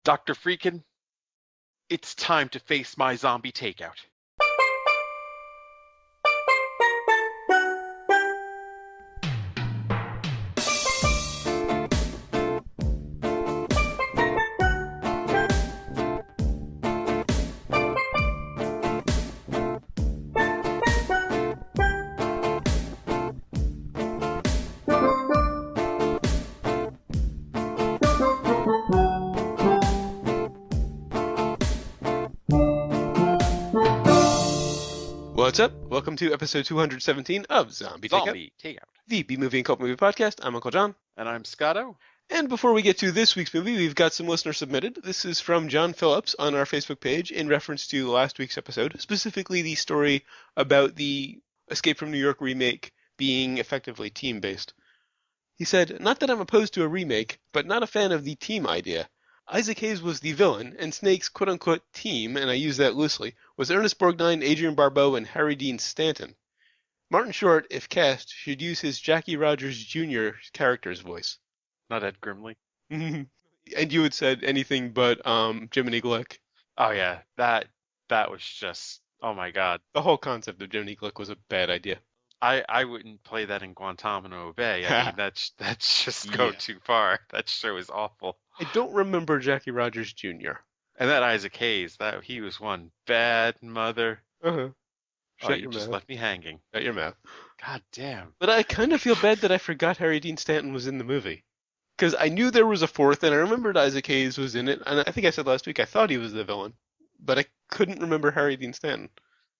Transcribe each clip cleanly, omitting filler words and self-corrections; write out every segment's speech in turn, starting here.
Dr. Freakin', it's time to face my zombie takeout. What's up? Welcome to episode 217 of Zombie Takeout, the B-Movie and Cult Movie Podcast. I'm Uncle John. And I'm Scotto. And before we get to this week's movie, we've got some listener submitted. This is from John Phillips on our Facebook page in reference to last week's episode, specifically the story about the Escape from New York remake being effectively team-based. He said, "Not that I'm opposed to a remake, but not a fan of the team idea. Isaac Hayes was the villain, and Snake's quote-unquote team, and I use that loosely, was Ernest Borgnine, Adrian Barbeau, and Harry Dean Stanton. Martin Short, if cast, should use his Jackie Rogers Jr. character's voice." Not Ed Grimley. And you had said anything but Jiminy Glick. Oh yeah, that was just, oh my god. The whole concept of Jiminy Glick was a bad idea. I wouldn't play that in Guantanamo Bay. I mean, that's just go too far. That show is awful. I don't remember Jackie Rogers Jr. And that Isaac Hayes, he was one bad mother. Uh-huh. You just left me hanging. Shut your mouth. God damn. But I kind of feel bad that I forgot Harry Dean Stanton was in the movie. Because I knew there was a fourth, and I remembered Isaac Hayes was in it, and I think I said last week I thought he was the villain. But I couldn't remember Harry Dean Stanton.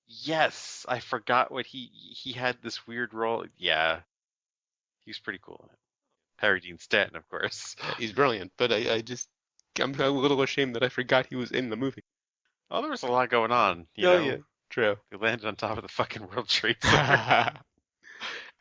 Yes, I forgot what he had this weird role. Yeah, he was pretty cool in it. Harry Dean Stanton, of course. Yeah, he's brilliant, but I'm a little ashamed that I forgot he was in the movie. Oh, there was a lot going on. You know? Yeah, true. They landed on top of the fucking World Trade Center.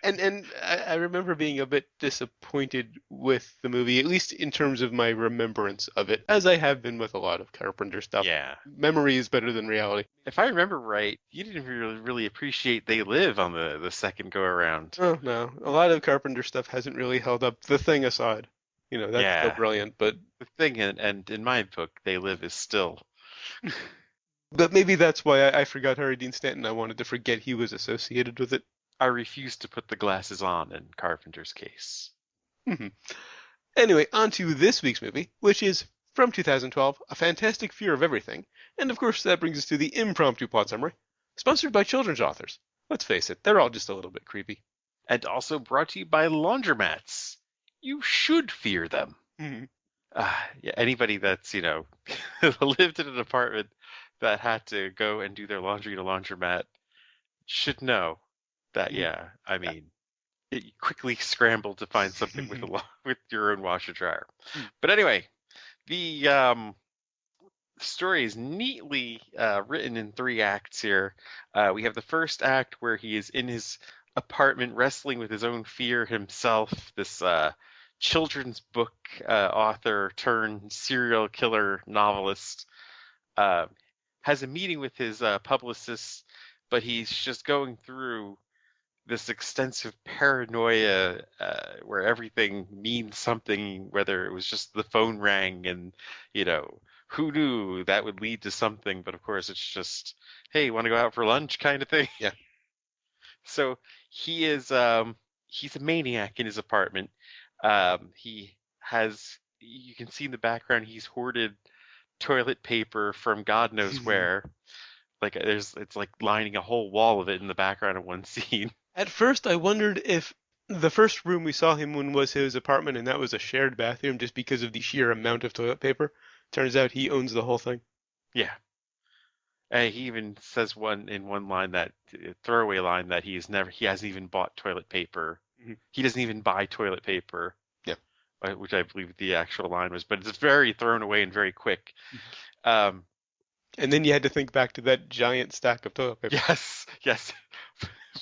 And I remember being a bit disappointed with the movie, at least in terms of my remembrance of it, as I have been with a lot of Carpenter stuff. Yeah. Memory is better than reality. If I remember right, you didn't really appreciate They Live on the second go-around. Oh, no. A lot of Carpenter stuff hasn't really held up, The Thing aside. You know, that's still brilliant, but... The Thing, and in my book, They Live is still... But maybe that's why I forgot Harry Dean Stanton. I wanted to forget he was associated with it. I refuse to put the glasses on in Carpenter's case. Anyway, on to this week's movie, which is from 2012, A Fantastic Fear of Everything. And of course, that brings us to the impromptu plot summary, sponsored by children's authors. Let's face it, they're all just a little bit creepy. And also brought to you by laundromats. You should fear them. Anybody that's, lived in an apartment that had to go and do their laundry at a laundromat should know that, you quickly scramble to find something with your own washer dryer. But anyway, the story is neatly written in 3 acts here. We have the first act where he is in his apartment wrestling with his own fear himself. This children's book author turned serial killer novelist has a meeting with his publicist, but he's just going through this extensive paranoia where everything means something, whether it was just the phone rang and, who knew that would lead to something. But of course, it's just, hey, you want to go out for lunch kind of thing? Yeah. So he is, he's a maniac in his apartment. You can see in the background, he's hoarded toilet paper from God knows where. It's like lining a whole wall of it in the background of one scene. At first, I wondered if the first room we saw him in was his apartment and that was a shared bathroom just because of the sheer amount of toilet paper. Turns out he owns the whole thing. Yeah. And he even says one line, that throwaway line, that he hasn't even bought toilet paper. He doesn't even buy toilet paper. Yeah. Which I believe the actual line was, but it's very thrown away and very quick. And then you had to think back to that giant stack of toilet paper. Yes.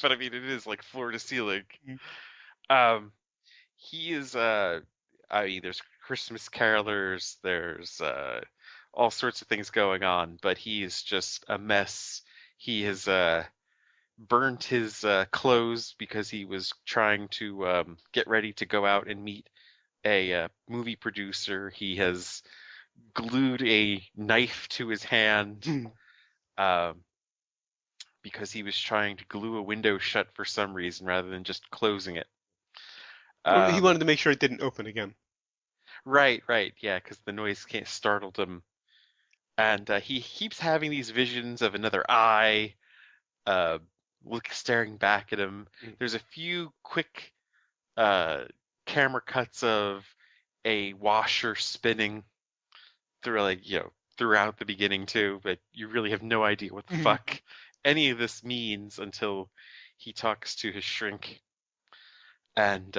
But I mean, it is like floor to ceiling. He is, there's Christmas carolers, there's all sorts of things going on, but he is just a mess. He has burnt his clothes because he was trying to get ready to go out and meet a movie producer. He has glued a knife to his hand Hmm. um, because he was trying to glue a window shut for some reason rather than just closing it. Well, he Um, wanted to make sure it didn't open again. right, yeah, because the noise startled him, and he keeps having these visions of another eye, uh, staring back at him. Mm. There's a few quick uh, camera cuts of a washer spinning through, like, throughout the beginning too, but you really have no idea what the Mhm. fuck any of this means until he talks to his shrink, and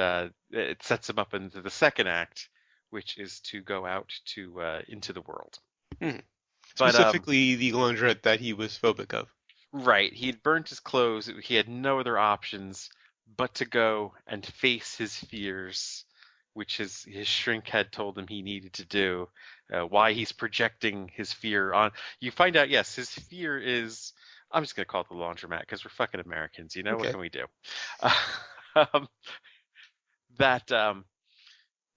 it sets him up into the second act, which is to go out to into the world. Mhm. But Specifically, the laundrette that he was phobic of. right, he had burnt his clothes. He had no other options but to go and face his fears, which his shrink had told him he needed to do. Why he's projecting his fear on. You find out, yes, his fear is. I'm just gonna call it the laundromat because we're fucking Americans, you know? What Okay. can we do? Um, that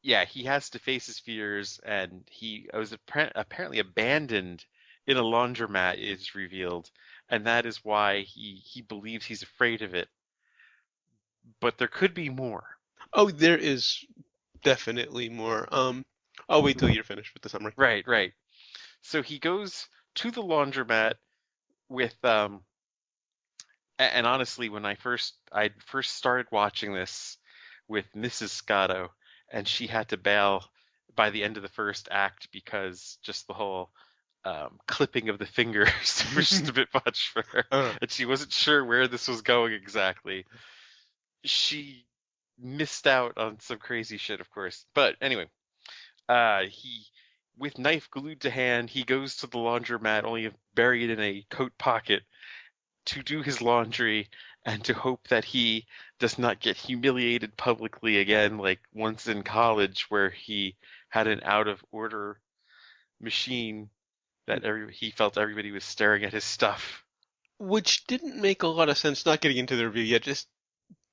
yeah, he has to face his fears, and he was apparently abandoned in a laundromat, is revealed, and that is why he believes he's afraid of it. But there could be more. Oh, there is definitely more. I'll wait till you're finished with the summary. Right. So he goes to the laundromat with and honestly, when I first started watching this with Mrs. Scotto, and she had to bail by the end of the first act because just the whole clipping of the fingers was just a bit much for her, uh, and she wasn't sure where this was going exactly. She missed out on some crazy shit, of course. But anyway, he, with knife glued to hand, he goes to the laundromat, only buried in a coat pocket, to do his laundry and to hope that he does not get humiliated publicly again, like once in college, where he had an out of order machine that he felt everybody was staring at his stuff. which didn't make a lot of sense. Not getting into the review yet, just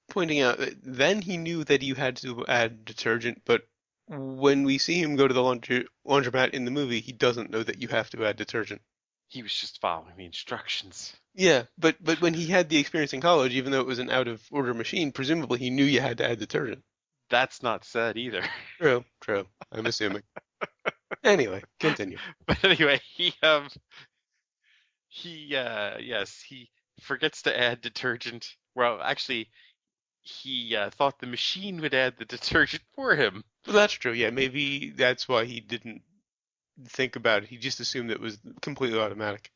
pointing out that then he knew that you had to add detergent, but when we see him go to the laundromat in the movie, he doesn't know that you have to add detergent. He was just following the instructions. Yeah, but when he had the experience in college, even though it was an out of order machine, presumably he knew you had to add detergent. That's not said either. True, true. I'm assuming. Anyway, continue. But anyway, yes, he forgets to add detergent. Well, actually, he thought the machine would add the detergent for him. Well, that's true. Yeah, maybe that's why he didn't think about it. He just assumed it was completely automatic.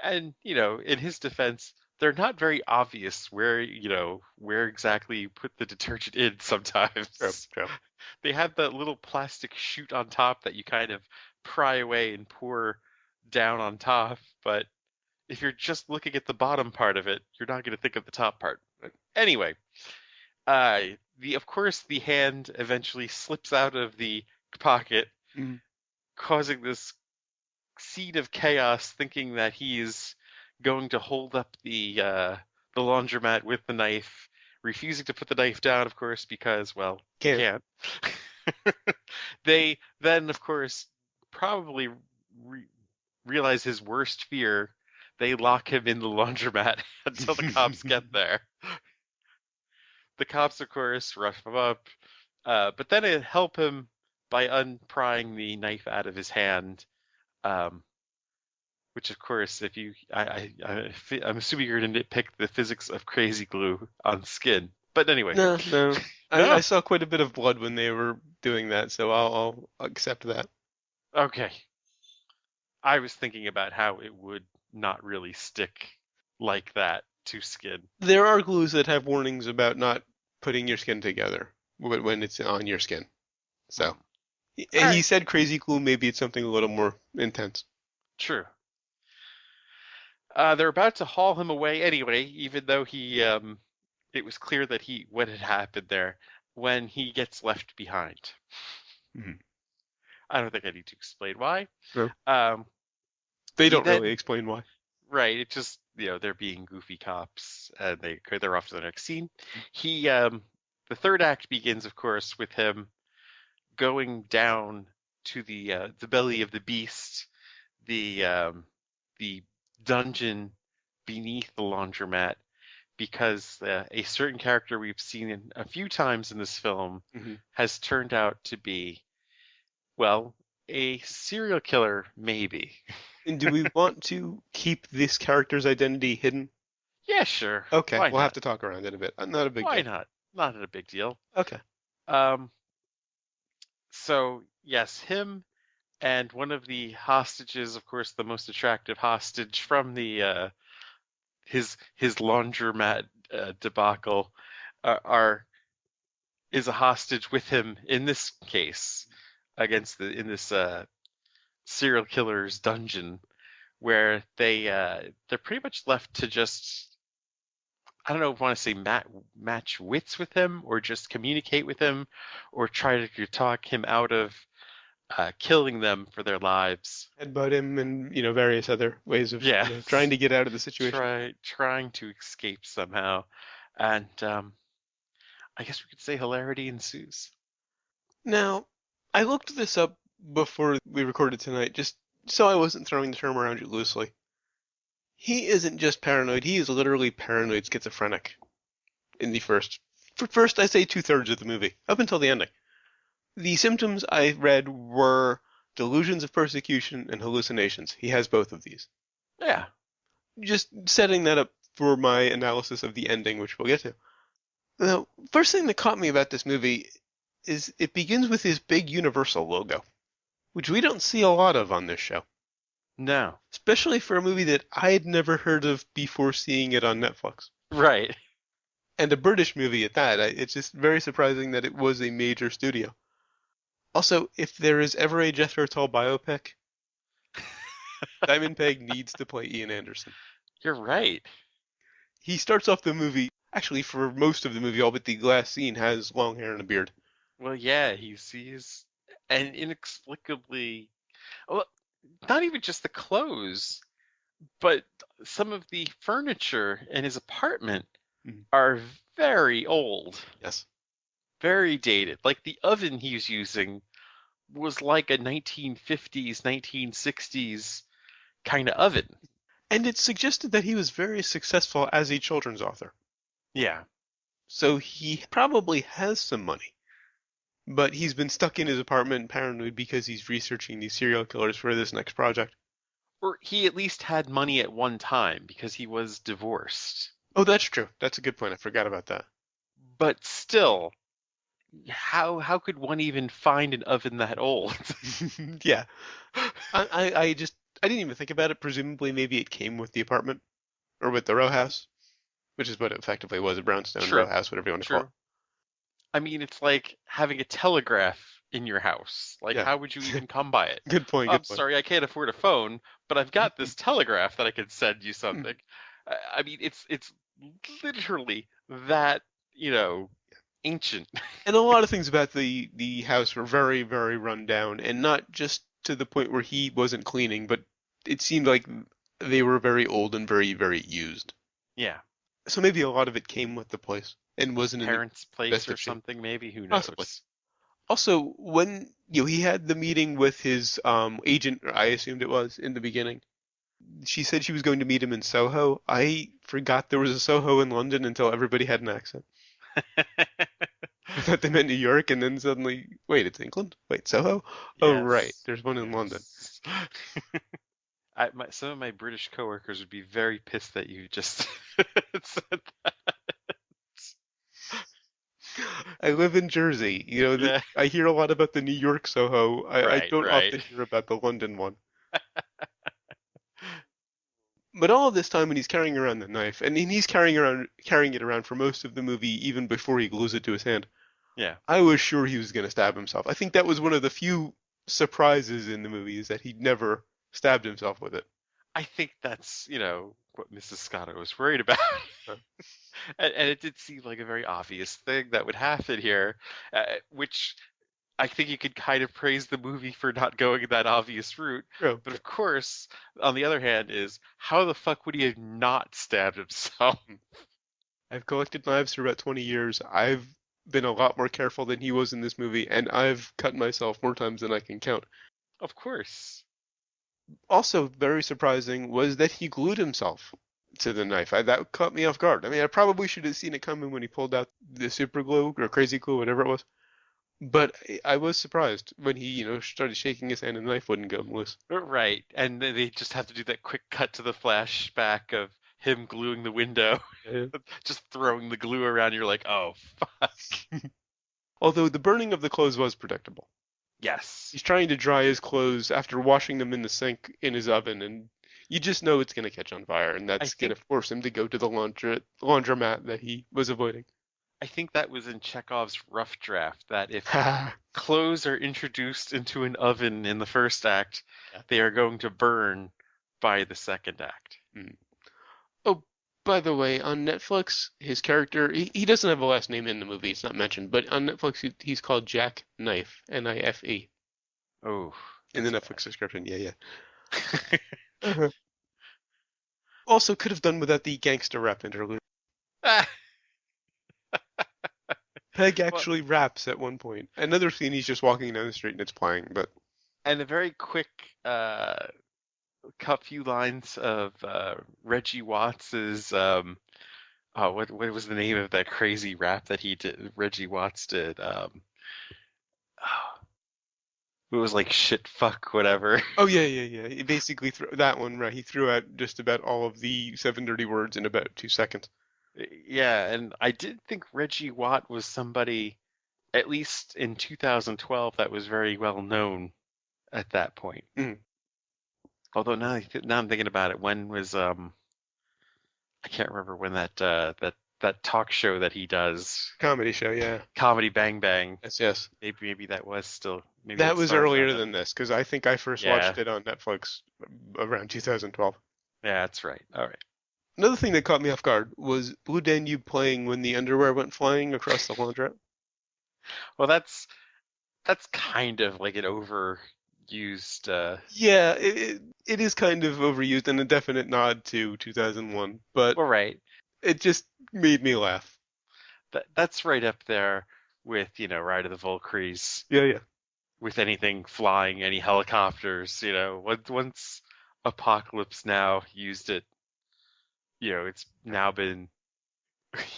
And, in his defense, they're not very obvious where exactly you put the detergent in True, sometimes. true. They have that little plastic chute on top that you kind of pry away and pour down on top, but if you're just looking at the bottom part of it, you're not going to think of the top part. But anyway, of course the hand eventually slips out of the pocket, Mm. causing this seed of chaos, thinking that he's going to hold up the laundromat with the knife, refusing to put the knife down, of course, because, well, he Can't. can't. They then, of course, probably realize his worst fear. They lock him in the laundromat until the cops get there. The cops, of course, rough him up, but then they help him by unprying the knife out of his hand. Um, which, of course, if you, I'm assuming you're going to nitpick the physics of crazy glue on skin. But anyway, No, no. I no. saw quite a bit of blood when they were doing that, so I'll accept that. Okay. I was thinking about how it would not really stick like that to skin. There are glues that have warnings about not putting your skin together when it's on your skin. Hmm. So All he right. said crazy glue. Maybe it's something a little more intense. True. They're about to haul him away anyway, even though it was clear that what had happened there when he gets left behind. Mhm. I don't think I need to explain why. No, Um, they he don't really then explain why. Right, it just, they're being goofy cops, and they're off to the next scene. The third act begins, of course, with him going down to the belly of the beast, the dungeon beneath the laundromat, because a certain character we've seen a few times in this film Hmm. has turned out to be, well, a serial killer, maybe. And do we want to keep this character's identity hidden? Yeah, sure. Okay, Why we'll have not? to talk around it a bit. Not a big Why deal. not? Not a big deal. Okay. Um, so yes, him and one of the hostages, of course, the most attractive hostage from the his laundromat debacle, are is a hostage with him in this case against the in this serial killer's dungeon, where they're pretty much left to just, I don't know if I want to say match wits with him or just communicate with him or try to talk him out of killing them for their lives. Headbutt him and, various other ways of, Yeah, trying to get out of the situation. trying to escape somehow, and I guess we could say hilarity ensues. Now, I looked this up before we recorded tonight, just so I wasn't throwing the term around you loosely. He isn't just paranoid, he is literally paranoid schizophrenic in the first, I say 2/3 of the movie, up until the ending. The symptoms I read were delusions of persecution and hallucinations. He has both of these. Yeah, Just setting that up for my analysis of the ending, which we'll get to. Now, first thing that caught me about this movie is it begins with his big Universal logo, which we don't see a lot of on this show, no, especially for a movie that I had never heard of before seeing it on Netflix. right. And a British movie at that. It's just very surprising that it was a major studio. Also, if there is ever a Jethro Tull biopic, Simon Pegg needs to play Ian Anderson. You're right. He starts off the movie, actually for most of the movie, all but the last scene, has long hair and a beard. Well, yeah, he sees, and inexplicably, well, not even just the clothes, but some of the furniture in his apartment Mhm. are very old, Yes. very dated. Like the oven he's using was like a 1950s, 1960s kind of oven. And it's suggested that he was very successful as a children's author. Yeah. So he probably has some money. But he's been stuck in his apartment paranoid because he's researching these serial killers for this next project. Or he at least had money at one time because he was divorced. Oh, that's true. That's a good point. I forgot about that. But still, how could one even find an oven that old? Yeah. I I didn't even think about it. Presumably maybe it came with the apartment or with the row house, which is what it effectively was, a brownstone row True, house, whatever you want to call it. true. I mean, it's like having a telegraph in your house. Like, Yeah. how would you even come by it? Good point, Oh, I'm good point. sorry, I can't afford a phone, but I've got this telegraph that I can send you Hmm. something. I mean, it's literally that, ancient. And a lot of things about the house were very, very run down, and not just to the point where he wasn't cleaning, but it seemed like they were very old and very, very used. Yeah, So maybe a lot of it came with the place and wasn't in the parents' place best or of shape. something, maybe. Who Possibly. knows? Also, when he had the meeting with his agent, or I assumed it was in the beginning, she said she was going to meet him in Soho. I forgot there was a Soho in London until everybody had an accent. I thought they meant New York, and then suddenly, wait, it's England? Wait, Soho? Oh, right, Yes, there's one in London. yes. Some of my British coworkers would be very pissed that you just said that. I live in Jersey. Yeah, I hear a lot about the New York Soho. I right, don't right. often hear about the London one. But all of this time when he's carrying around the knife, and he's carrying it around for most of the movie, even before he glues it to his hand, Yeah. I was sure he was going to stab himself. I think that was one of the few surprises in the movie is that he never stabbed himself with it. I think that's, what Mrs. Scotto was worried about. Huh. And it did seem like a very obvious thing that would happen here, which I think you could kind of praise the movie for not going that obvious route. True. But of course, on the other hand, is how the fuck would he have not stabbed himself? I've collected knives for about 20 years. I've been a lot more careful than he was in this movie, and I've cut myself more times than I can count. Of course. Also, very surprising was that he glued himself to the knife. That caught me off guard. I mean, I probably should have seen it coming when he pulled out the super glue or crazy glue, whatever it was. But I was surprised when he, started shaking his hand and the knife wouldn't go loose. Right. And then they just have to do that quick cut to the flashback of him gluing the window, Yeah. just throwing the glue around. You're like, oh, fuck. Although the burning of the clothes was predictable. Yes. He's trying to dry his clothes after washing them in the sink in his oven, and you just know it's going to catch on fire, and that's going to force him to go to the laundromat that he was avoiding. I think that was in Chekhov's rough draft, that if clothes are introduced into an oven in the first act, they are going to burn by the second act. Mm. Oh, by the way, on Netflix, his character, he doesn't have a last name in the movie, it's not mentioned, but on Netflix he's called Jack Knife, N-I-F-E. Oh. In the Netflix description, yeah. Also, could have done without the gangster rap interlude. Pegg actually raps at one point. Another scene, he's just walking down the street and it's playing, but... And a very quick few lines of Reggie Watts's what was the name of that crazy rap that Reggie Watts did? It was like shit, fuck, whatever. Oh yeah. He basically that one, right? He threw out just about all of the 7 dirty words in about 2 seconds. Yeah, and I did think Reggie Watt was somebody, at least in 2012, that was very well known at that point. Mm. Although now I'm thinking about it, when was I can't remember when that talk show that he does. Comedy show, yeah. Comedy Bang Bang. Yes. Maybe that was still. Maybe that was earlier than this, because I think I first watched it on Netflix around 2012. Yeah, that's right. All right. Another thing that caught me off guard was Blue Danube playing when the underwear went flying across the laundrette. Well, that's kind of like an overused. Yeah, it is kind of overused and a definite nod to 2001, but well, right. It just made me laugh. That's right up there with, Ride of the Valkyries. Yeah. With anything flying, any helicopters, once Apocalypse Now used it, it's now been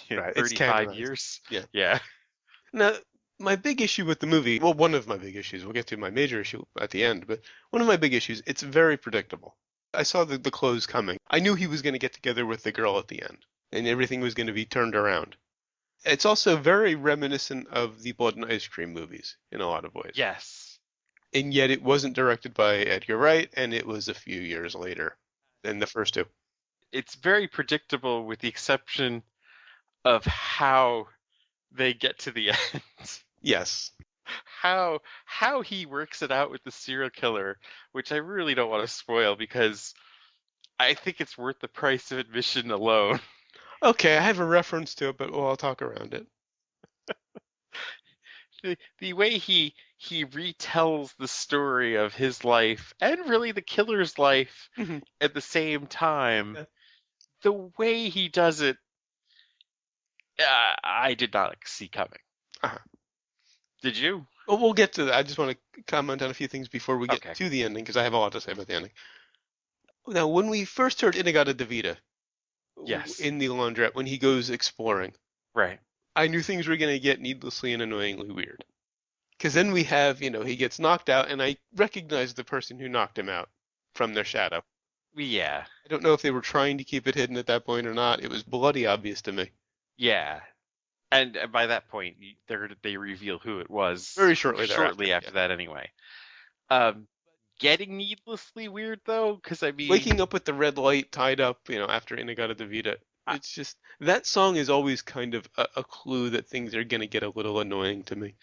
35 years. Yeah. Now, my big issue with the movie, well, one of my big issues, we'll get to my major issue at the end, but one of my big issues, it's very predictable. I saw the clothes coming. I knew he was going to get together with the girl at the end, and everything was going to be turned around. It's also very reminiscent of the Blood and Ice Cream movies in a lot of ways. Yes. And yet it wasn't directed by Edgar Wright, and it was a few years later than the first two. It's very predictable with the exception of how they get to the end. Yes. How he works it out with the serial killer, which I really don't want to spoil because I think it's worth the price of admission alone. Okay, I have a reference to it, but I'll talk around it. The way he retells the story of his life and really the killer's life at the same time, the way he does it, I did not see coming. Uh-huh. Did you? Well, we'll get to that. I just want to comment on a few things before we get to the ending, because I have a lot to say about the ending. Now, when we first heard In-A-Gadda-Da-Vida, yes, in the laundrette, when he goes exploring, right, I knew things were going to get needlessly and annoyingly weird. Because then we have, he gets knocked out, and I recognize the person who knocked him out from their shadow. Yeah. I don't know if they were trying to keep it hidden at that point or not. It was bloody obvious to me. Yeah. And by that point, they reveal who it was. Very shortly after that, anyway. Getting needlessly weird, though, because I mean... Waking up with the red light tied up, after In-A-Gadda-Da-Vida, it's just... That song is always kind of a clue that things are going to get a little annoying to me.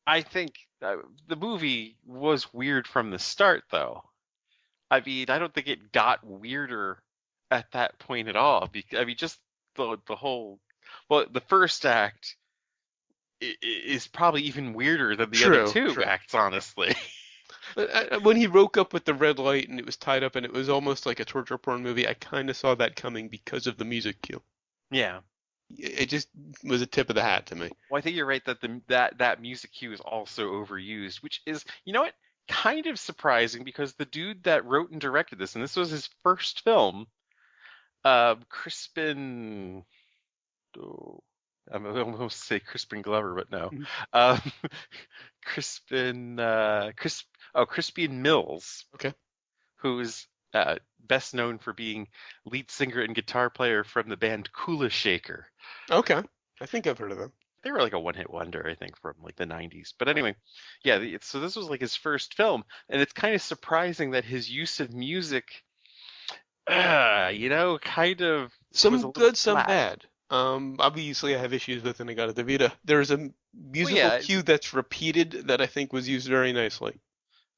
I think the movie was weird from the start, though. I mean, I don't think it got weirder at that point at all. I mean, just the whole... Well, the first act is probably even weirder than the other two acts, honestly. When he woke up with the red light and it was tied up and it was almost like a torture porn movie, I kind of saw that coming because of the music cue. Yeah. It just was a tip of the hat to me. Well, I think you're right that that music cue is also overused, which is, you know what, kind of surprising because the dude that wrote and directed this, and this was his first film, Crispin, oh, I'm almost say Crispin Glover, but no, Mhm. um, Crispin, Crispian Mills, Okay. who's best known for being lead singer and guitar player from the band Kula Shaker. Okay. I think I've heard of them. They were like a one-hit wonder, I think, from like the 90s. But anyway, yeah, so this was like his first film, and it's kind of surprising that his use of music, kind of was Some a little good, some flat. bad. Obviously I have issues with Inagata Devita. There's a Well, musical yeah, cue that's repeated that I think was used very nicely.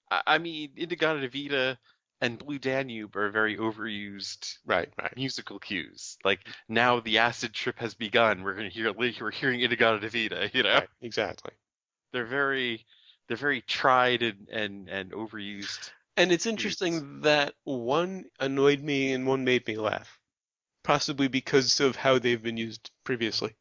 I mean, Inagata Vita and Blue Danube are very overused Right, right, musical cues. Like now the acid trip has begun. We're hearing Inagata Vita, you know? right. Exactly. They're very they're very tried and overused And it's cues. interesting that one annoyed me and one made me laugh. Possibly because of how they've been used previously.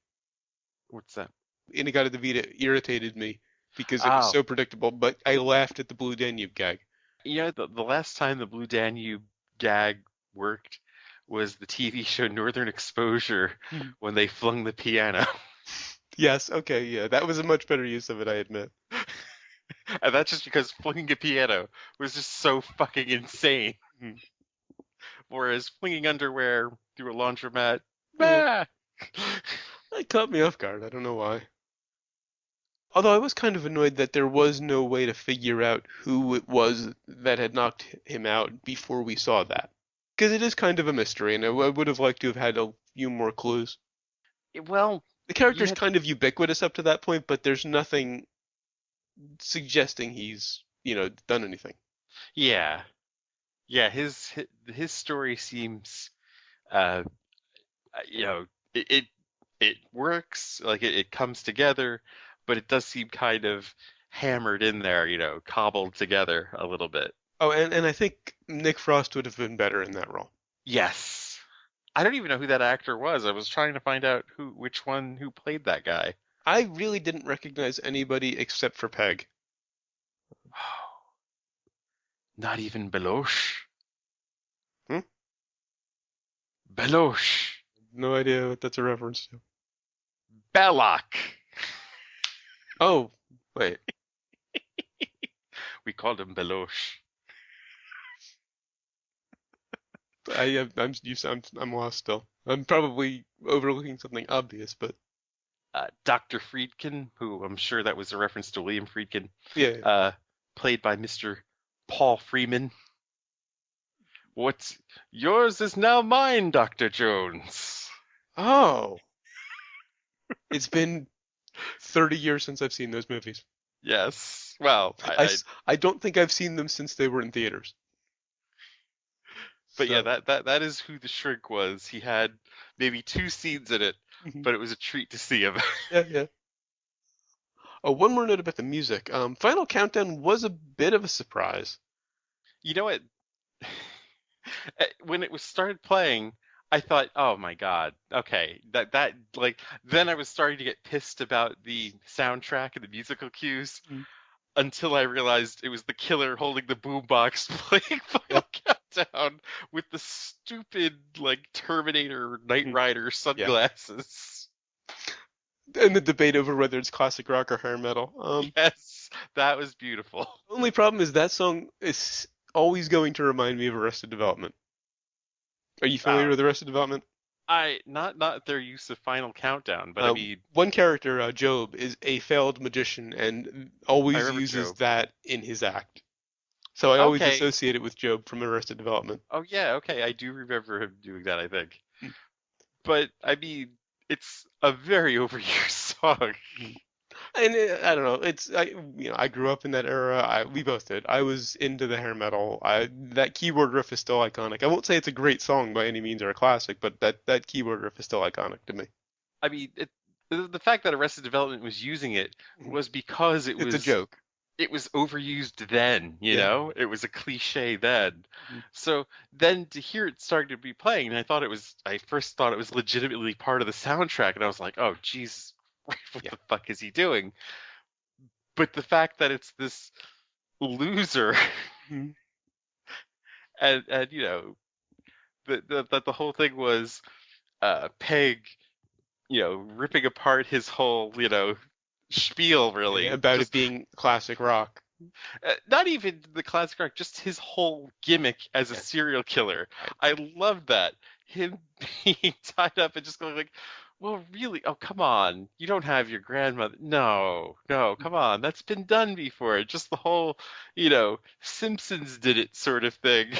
What's that? Inagata Devita irritated me because it was Oh, so predictable, but I laughed at the Blue Danube gag. the last time the Blue Danube gag worked was the TV show Northern Exposure Hmm. when they flung the piano. Yes, okay, yeah, that was a much better use of it, I admit. And that's just because flinging a piano was just so fucking insane. Hmm. Whereas flinging underwear through a laundromat, Yeah, bah! it caught me off guard. I don't know why. Although I was kind of annoyed that there was no way to figure out who it was that had knocked him out before we saw that. Because it is kind of a mystery, and I would have liked to have had a few more clues. Well, The you character's had, kind of ubiquitous up to that point, but there's nothing suggesting he's, done anything. yeah, yeah. His story seems, uh, you know, it works, like it comes together, but it does seem kind of hammered in there, cobbled together a little bit. Oh, and I think Nick Frost would have been better in that role. Yes. I don't even know who that actor was. I was trying to find out who played that guy. I really didn't recognize anybody except for Peg. Not even Beloche. Hmm? Beloche. No idea what that's a reference to. Belloc. Oh, wait. We called him Beloche. I'm lost still. I'm probably overlooking something obvious, but Dr. Friedkin, who I'm sure that was a reference to William Friedkin, yeah. Yeah. uh, played by Mr. Paul Freeman. What's yours is now mine, Dr. Jones. Oh, it's been 30 years since I've seen those movies. Yes. Well, I don't think I've seen them since they were in theaters. but yeah, So, that is who the shrink was. He had maybe two scenes in it, mhm. but it was a treat to see him. Yeah, yeah. Oh, one more note about the music. Final Countdown was a bit of a surprise. You know what? When it was started playing, I thought, "Oh my God, okay, that like." Then I was starting to get pissed about the soundtrack and the musical cues Mhm. until I realized it was the killer holding the boombox playing Yeah. Final Countdown with the stupid like Terminator Knight Mhm. Rider Yeah. sunglasses. And the debate over whether it's classic rock or hair metal. Yes, that was beautiful. Only problem is that song is always going to remind me of Arrested Development. Are you familiar Uh, with Arrested Development? I not their use of Final Countdown, but I mean, One character, Job, is a failed magician and I always remember uses Job. that in his act. So I always Okay. associate it with Job from Arrested Development. Oh yeah, okay. I do remember him doing that, I think. Mm, But I mean, it's a very overused song. mm. And I don't know. I grew up in that era. We both did. I was into the hair metal. That keyboard riff is still iconic. I won't say it's a great song by any means or a classic, but that keyboard riff is still iconic to me. I mean, the fact that Arrested Development was using it Mhm. was because it It's a was joke. it was overused then, you Yeah. know? It was a cliche then. Mhm. So then to hear it started to be playing, and I first thought it was legitimately part of the soundtrack, and I was like, oh, geez, what Yeah. the fuck is he doing? But the fact that it's this loser, Mhm. and that the whole thing was Peg, ripping apart his whole, spiel, Yeah, really. about it Just being classic rock. not even the classic rock, just his whole gimmick as a Yeah. serial killer. Right. I love that. Him being tied up and just going like, well, really? Oh, come on. You don't have your grandmother. No, no, come on. That's been done before. Just the whole, Simpsons did it sort of thing.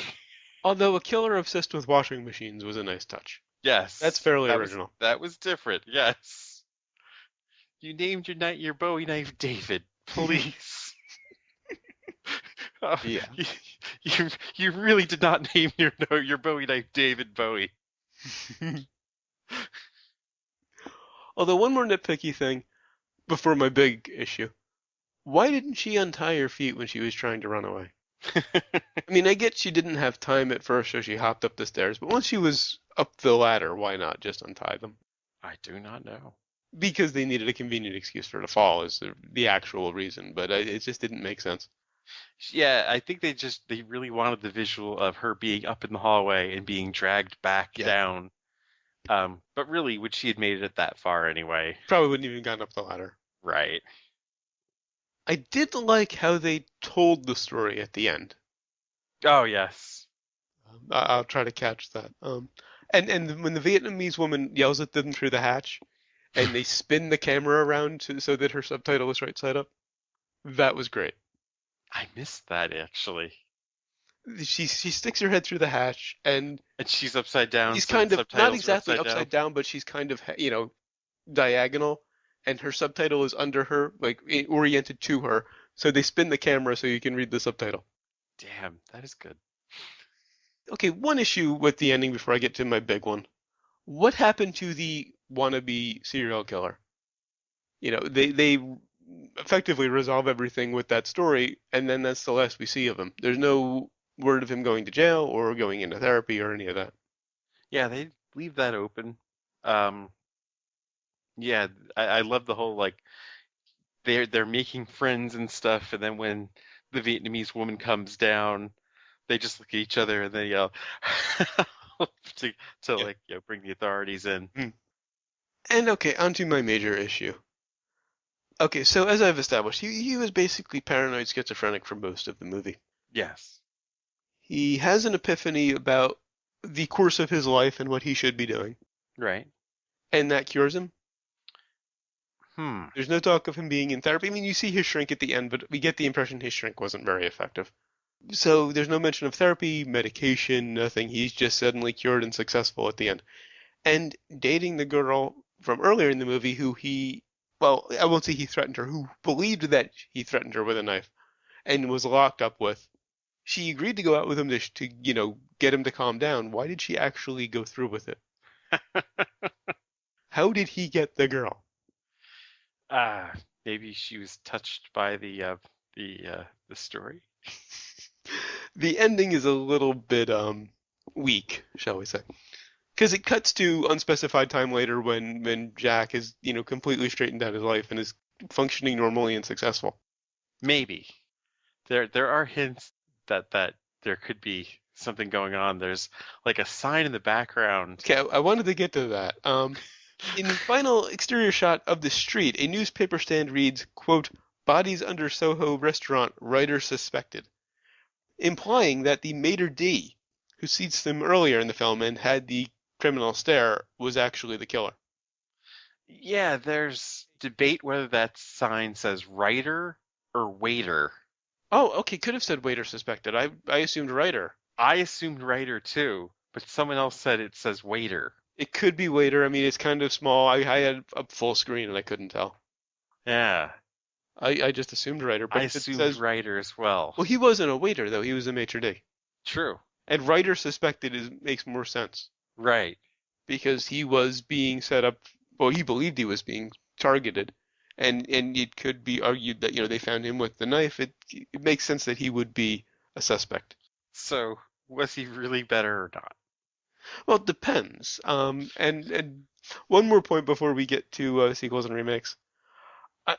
Although a killer obsessed with washing machines was a nice touch. That's Yes, fairly that was original. that was different. Yes. You named your Bowie knife David. Please. Oh, Yeah. you, you really did not name your Bowie knife David Bowie. Although one more nitpicky thing before my big issue. Why didn't she untie her feet when she was trying to run away? I mean, I get she didn't have time at first, so she hopped up the stairs, but once she was up the ladder, why not just untie them? I do not know. Because they needed a convenient excuse for her to fall is the actual reason, but it just didn't make sense. Yeah, I think they really wanted the visual of her being up in the hallway and being dragged back Yeah, down. But really, would she had made it that far anyway? probably wouldn't even gotten up the ladder. Right. I did like how they told the story at the end. Oh yes. I'll try to catch that. And when the Vietnamese woman yells at them through the hatch, and they spin the camera around so that her subtitle is right side up, that was great. I missed that actually. She sticks her head through the hatch, and And she's upside down, she's so the kind of not subtitles are exactly upside down. upside down, but she's kind of diagonal, and her subtitle is under her, like oriented to her. So they spin the camera so you can read the subtitle. Damn, that is good. Okay, one issue with the ending before I get to my big one. What happened to the wannabe serial killer? They effectively resolve everything with that story, and then that's the last we see of him. There's no word of him going to jail or going into therapy or any of that. Yeah, they leave that open. Um, yeah, I love the whole like they're making friends and stuff, and then when the Vietnamese woman comes down, they just look at each other and they yell to to Yeah. like bring the authorities in. Mm. And okay, onto my major issue. Okay, so as I've established, he was basically paranoid schizophrenic for most of the movie. Yes. He has an epiphany about the course of his life and what he should be doing, Right. and that cures him. Hmm. There's no talk of him being in therapy. I mean, you see his shrink at the end, but we get the impression his shrink wasn't very effective. So there's no mention of therapy, medication, nothing. He's just suddenly cured and successful at the end. And dating the girl from earlier in the movie who well, I won't say he threatened her, who believed that he threatened her with a knife and was locked up with. She agreed to go out with him to get him to calm down. Why did she actually go through with it? How did he get the girl? Ah, maybe she was touched by the story. The ending is a little bit weak, shall we say? Because it cuts to unspecified time later when Jack is completely straightened out his life and is functioning normally and successful. Maybe. There are hints that there could be something going on. There's like a sign in the background. Okay, I wanted to get to that. In the final exterior shot of the street, a newspaper stand reads, quote, "Bodies under Soho restaurant, writer suspected," implying that the maitre d' who seats them earlier in the film and had the criminal stare was actually the killer. Yeah, there's debate whether that sign says writer or waiter. Oh, okay, could have said waiter suspected. I assumed writer. I assumed writer too, but someone else said it says waiter. It could be waiter. I mean, it's kind of small. I had a full screen and I couldn't tell. Yeah, I just assumed writer, I but if it assumed says, writer as well. well, he wasn't a waiter though. He was a maitre d'. True. And writer suspected makes more sense Right. because he was being set up. Well, he believed he was being targeted, and it could be argued that they found him with the knife. It makes sense that he would be a suspect. So was he really better or not? Well, it depends. And one more point before we get to sequels and remakes.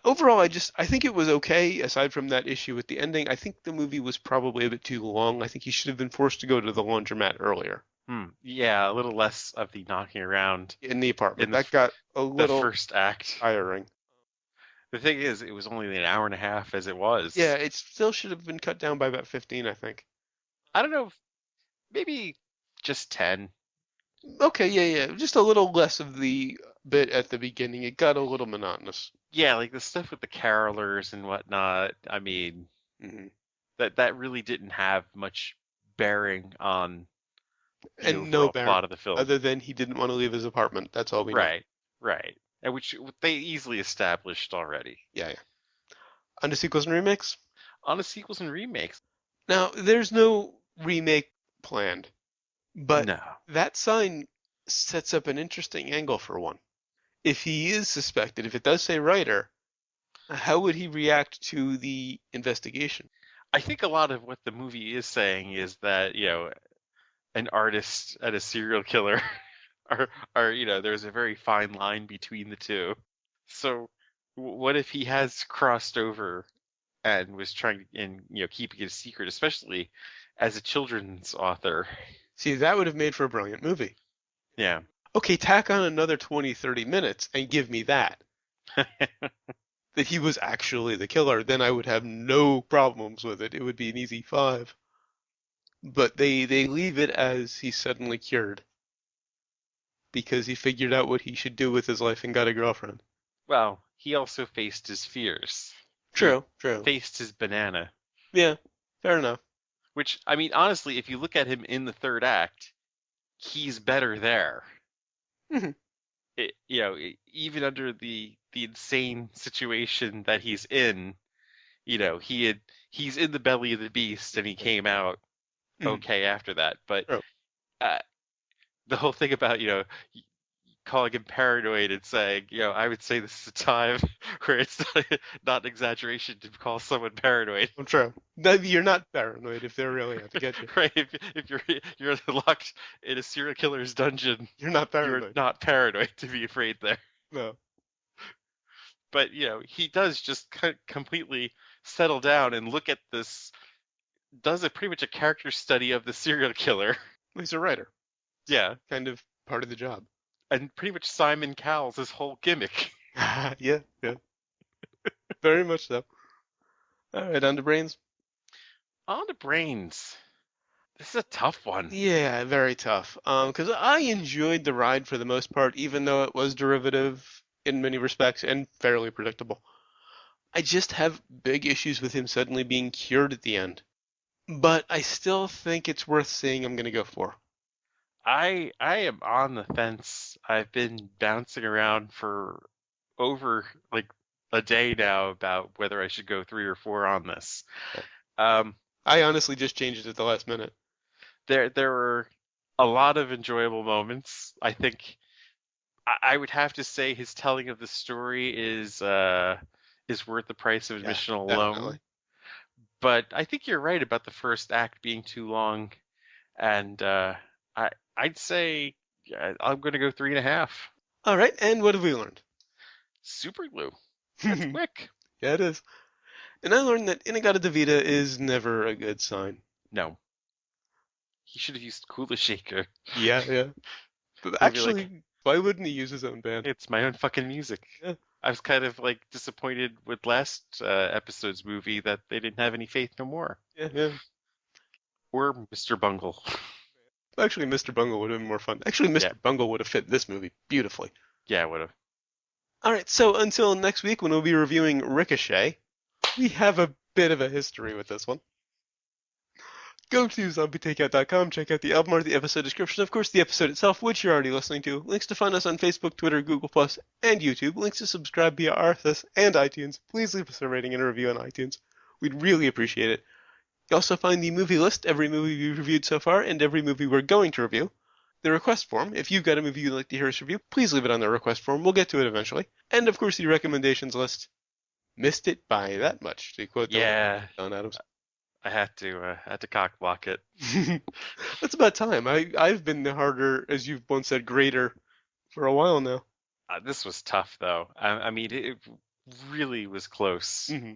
Overall, I think it was okay. Aside from that issue with the ending, I think the movie was probably a bit too long. I think he should have been forced to go to the laundromat earlier Yeah, a little less of the knocking around in the apartment. in That got a the little first act. tiring. The thing is, it was only an hour and a half as it was. Yeah, it still should have been cut down by about 15, I think. I don't know, maybe just 10. Okay, yeah. Just a little less of the bit at the beginning. It got a little monotonous. Yeah, like the stuff with the carolers and whatnot. I mean, Hmm that really didn't have much bearing on the And no overall bearing, plot of the film. other than he didn't want to leave his apartment. That's all we know. Right. And which they easily established already. Yeah. On to sequels and remakes. On the sequels and remakes. Now, there's no remake planned, but No. that sign sets up an interesting angle for one. If he is suspected, if it does say writer, how would he react to the investigation? I think a lot of what the movie is saying is that, an artist and a serial killer are there's a very fine line between the two. So what if he has crossed over and was trying and keeping it a secret, especially as a children's author? See, that would have made for a brilliant movie. Yeah. Okay, tack on another 20, 30 minutes and give me that. That he was actually the killer, then I would have no problems with it. It would be an easy 5. But they leave it as he's suddenly cured because he figured out what he should do with his life and got a girlfriend. Well, he also faced his fears. True. Faced his banana. Yeah, fair enough. Which, I mean, honestly, if you look at him in the third act, he's better there. Mhm. Even under the insane situation that he's in, he's in the belly of the beast and he came out okay after that. But True. the whole thing about calling him paranoid and saying, I would say this is a time where it's not an exaggeration to call someone paranoid. True. You're not paranoid if they're really out to get you. Right? If you're locked in a serial killer's dungeon, You're not you're paranoid. not paranoid to be afraid there. No. But he does just completely settle down and look at this. Does pretty much a character study of the serial killer. He's a writer. Yeah. Kind of part of the job. And pretty much Simon Cowell's his whole gimmick. Yeah. Very much so. All right, on to brains. On to brains. This is a tough one. Yeah, very tough. Because I enjoyed the ride for the most part, even though it was derivative in many respects and fairly predictable. I just have big issues with him suddenly being cured at the end. But I still think it's worth seeing. I'm going to go for. I am on the fence. I've been bouncing around for over like a day now about whether I should go 3 or 4 on this. I honestly just changed it at the last minute. There were a lot of enjoyable moments. I think I would have to say his telling of the story is worth the price of admission alone. Definitely. But I think you're right about the first act being too long, and I'd say I'm going to go 3.5. All right, and what have we learned? Super glue. That's quick. Yeah, it is. And I learned that Inagata Devita is never a good sign. No. He should have used Kula Shaker. Yeah. But actually, why wouldn't he use his own band? It's my own fucking music. Yeah. I was kind of disappointed with last episode's movie that they didn't have any faith no more. Yeah. Or Mr. Bungle. Actually, Mr. Bungle would have been more fun. Actually, Mr. Bungle would have fit this movie beautifully. Yeah, it would have. All right, so until next week when we'll be reviewing Ricochet, we have a bit of a history with this one. Go to zombietakeout.com, check out the album art, the episode description, of course the episode itself, which you're already listening to, links to find us on Facebook, Twitter, Google+, and YouTube, links to subscribe via RSS and iTunes. Please leave us a rating and a review on iTunes. We'd really appreciate it. You also find the movie list, every movie we've reviewed so far, and every movie we're going to review. The request form, if you've got a movie you'd like to hear us review, please leave it on the request form. We'll get to it eventually. And of course the recommendations list, missed it by that much, to quote the Yeah, John Adams. I had to cock block it. That's about time. I've been the harder, as you've once said, grader for a while now. This was tough though. I mean, it really was close. Hmm.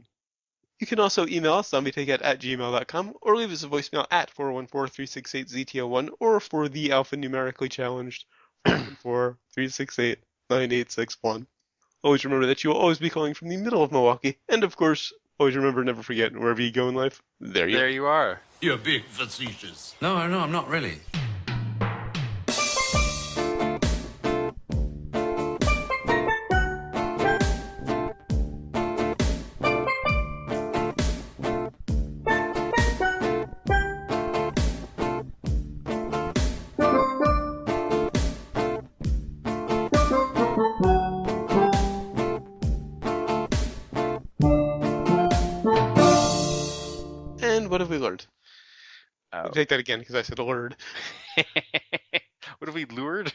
You can also email us, zombietakeout@gmail.com, or leave us a voicemail at 414-368-ZTO1, or for the alphanumerically challenged, 414-368-9861. Always remember that you will always be calling from the middle of Milwaukee, and of course, always remember, never forget, wherever you go in life, there you There are. you are. You're being facetious. No, I'm not really. And what have we learned? Oh. Take that again, because I said lured. What have we lured?